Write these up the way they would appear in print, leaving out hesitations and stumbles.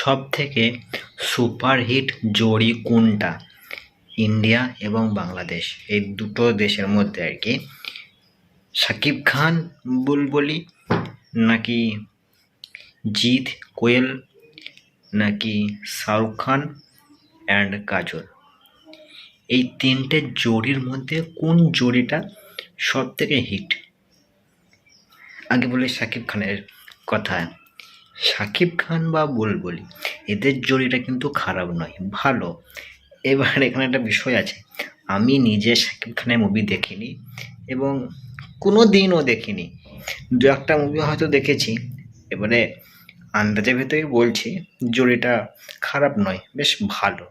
সবথেকে সুপারহিট জুড়ি কোনটা? ইন্ডিয়া এবং বাংলাদেশ, এই দুটো দেশের মধ্যে আর কি। শাকিব খান বুলবুলি, নাকি জিৎ কোয়েল, নাকি শাহরুখ খান অ্যান্ড কাজল? এই তিনটে জুড়ির মধ্যে কোন জুড়িটা সব থেকে হিট? আগে বলি শাকিব খানের কথা। শাকিব খান বা বুলবুলি এদের জুড়িটা কিন্তু খারাপ নয়, ভালো। এবার এখানে একটা বিষয় আছে, আমি নিজে শাকিব খানের মুভি দেখিনি এবং কোনো দিনও দেখিনি, দু একটা মুভি হয়তো দেখেছি। এবারে আন্দাজের ভেতরেই বলছি জুড়িটা খারাপ নয়, বেশ ভালো।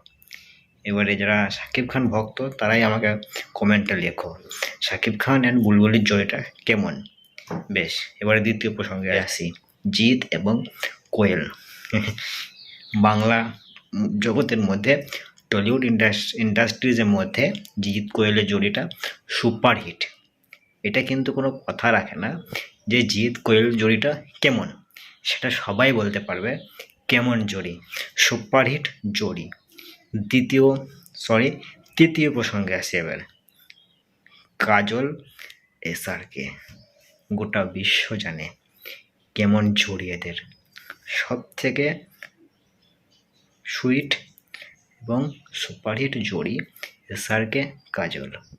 এবারে যারা শাকিব খান ভক্ত তারাই আমাকে কমেন্টে লেখো শাকিব খান অ্যান্ড বুলবুলির জুড়িটা কেমন। বেশ, এবারে দ্বিতীয় প্রসঙ্গে আসি, জিৎ এবং কোয়েল। বাংলা জগতের মধ্যে, টলিউড ইন্ডাস্ট্রিজের মধ্যে জিৎ কোয়েলের জুড়িটা সুপারহিট। এটা কিন্তু কোনো কথা রাখে না যে জিৎ কোয়েল জুড়িটা কেমন, সেটা সবাই বলতে পারবে কেমন জুড়ি, সুপারহিট জুড়ি। তৃতীয় প্রসঙ্গে আসি এবার, কাজল SRK। গোটা বিশ্ব জানে কেমন জুড়ি এদের, সব থেকে সুইট এবং সুপারহিট জুড়ি SRK কাজল।